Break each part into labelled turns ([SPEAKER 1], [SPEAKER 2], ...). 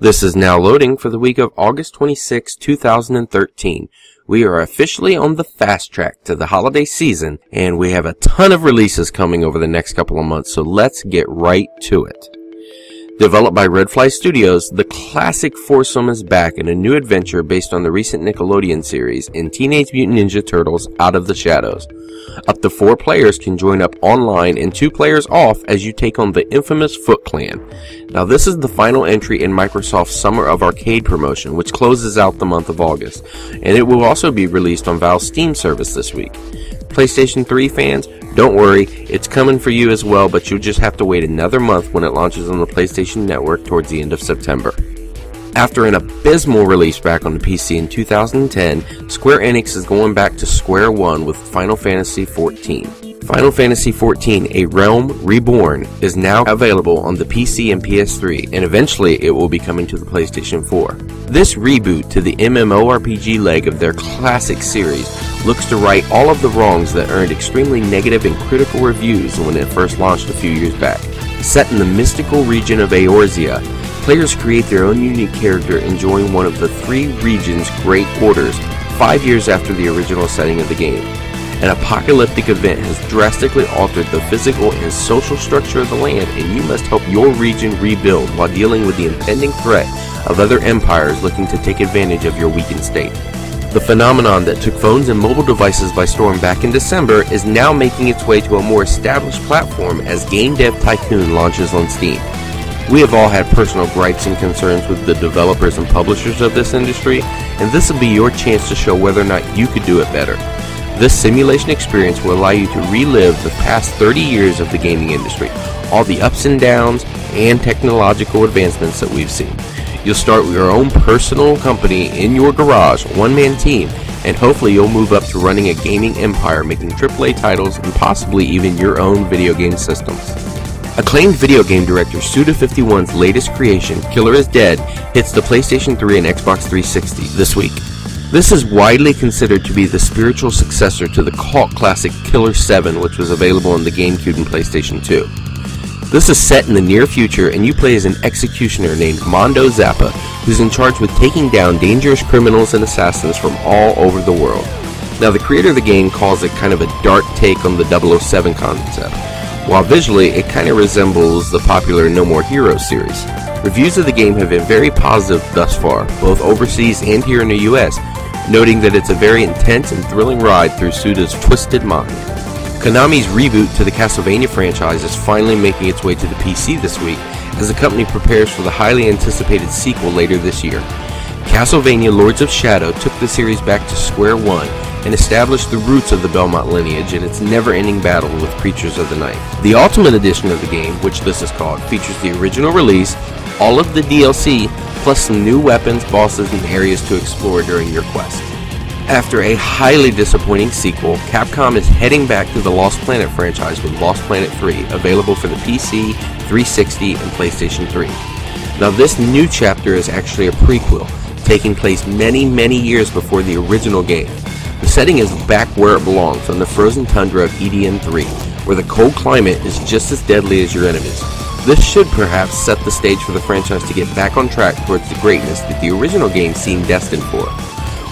[SPEAKER 1] This is now loading for the week of August 26, 2013. We are officially on the fast track to the holiday season, and we have a ton of releases coming over the next couple of months, so let's get right to it. Developed by Redfly Studios, the classic foursome is back in a new adventure based on the recent Nickelodeon series in Teenage Mutant Ninja Turtles Out of the Shadows. Up to 4 players can join up online and 2 players off as you take on the infamous Foot Clan. Now this is the final entry in Microsoft's Summer of Arcade promotion, which closes out the month of August, and it will also be released on Valve's Steam service this week. PlayStation 3 fans, don't worry, it's coming for you as well, but you'll just have to wait another month when it launches on the PlayStation Network towards the end of September. After an abysmal release back on the PC in 2010, Square Enix is going back to square one with Final Fantasy XIV. Final Fantasy XIV, A Realm Reborn, is now available on the PC and PS3, and eventually it will be coming to the PlayStation 4. This reboot to the MMORPG leg of their classic series looks to right all of the wrongs that earned extremely negative and critical reviews when it first launched a few years back. Set in the mystical region of Eorzea, players create their own unique character enjoying one of the 3 regions' great orders 5 years after the original setting of the game. An apocalyptic event has drastically altered the physical and social structure of the land, and you must help your region rebuild while dealing with the impending threat of other empires looking to take advantage of your weakened state. The phenomenon that took phones and mobile devices by storm back in December is now making its way to a more established platform as game Dev Tycoon launches on Steam. We have all had personal gripes and concerns with the developers and publishers of this industry, and this will be your chance to show whether or not you could do it better. This simulation experience will allow you to relive the past 30 years of the gaming industry, all the ups and downs and technological advancements that we've seen. You'll start with your own personal company in your garage, one-man team, and hopefully you'll move up to running a gaming empire, making AAA titles and possibly even your own video game systems. Acclaimed video game director Suda51's latest creation, Killer is Dead, hits the PlayStation 3 and Xbox 360 this week. This is widely considered to be the spiritual successor to the cult classic Killer 7, which was available on the GameCube and PlayStation 2. This is set in the near future, and you play as an executioner named Mondo Zappa, who's in charge with taking down dangerous criminals and assassins from all over the world. Now, the creator of the game calls it kind of a dark take on the 007 concept, while visually it kind of resembles the popular No More Heroes series. Reviews of the game have been very positive thus far, both overseas and here in the US, noting that it's a very intense and thrilling ride through Suda's twisted mind. Konami's reboot to the Castlevania franchise is finally making its way to the PC this week as the company prepares for the highly anticipated sequel later this year. Castlevania Lords of Shadow took the series back to square one and established the roots of the Belmont lineage and its never-ending battle with creatures of the night. The Ultimate Edition of the game, which this is called, features the original release, all of the DLC, plus some new weapons, bosses, and areas to explore during your quest. After a highly disappointing sequel, Capcom is heading back to the Lost Planet franchise with Lost Planet 3, available for the PC, 360, and PlayStation 3. Now this new chapter is actually a prequel, taking place many years before the original game. The setting is back where it belongs, on the frozen tundra of EDN3, where the cold climate is just as deadly as your enemies. This should perhaps set the stage for the franchise to get back on track towards the greatness that the original game seemed destined for.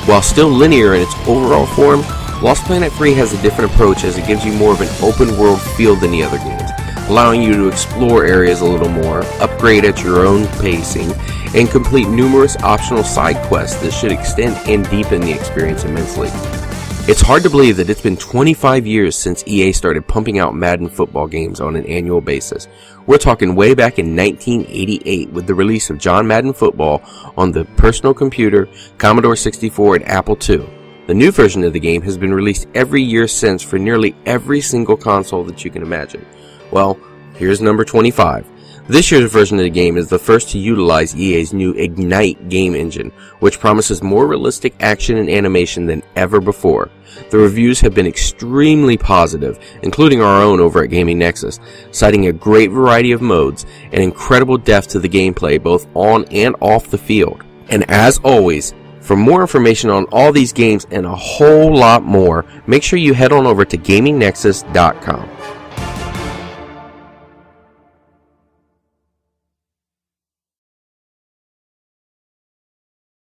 [SPEAKER 1] While still linear in its overall form, Lost Planet 3 has a different approach as it gives you more of an open world feel than the other games, allowing you to explore areas a little more, upgrade at your own pacing, and complete numerous optional side quests that should extend and deepen the experience immensely. It's hard to believe that it's been 25 years since EA started pumping out Madden Football games on an annual basis. We're talking way back in 1988 with the release of John Madden Football on the personal computer, Commodore 64, and Apple II. The new version of the game has been released every year since for nearly every single console that you can imagine. Well, here's number 25. This year's version of the game is the first to utilize EA's new Ignite game engine, which promises more realistic action and animation than ever before. The reviews have been extremely positive, including our own over at Gaming Nexus, citing a great variety of modes and incredible depth to the gameplay both on and off the field. And as always, for more information on all these games and a whole lot more, make sure you head on over to GamingNexus.com.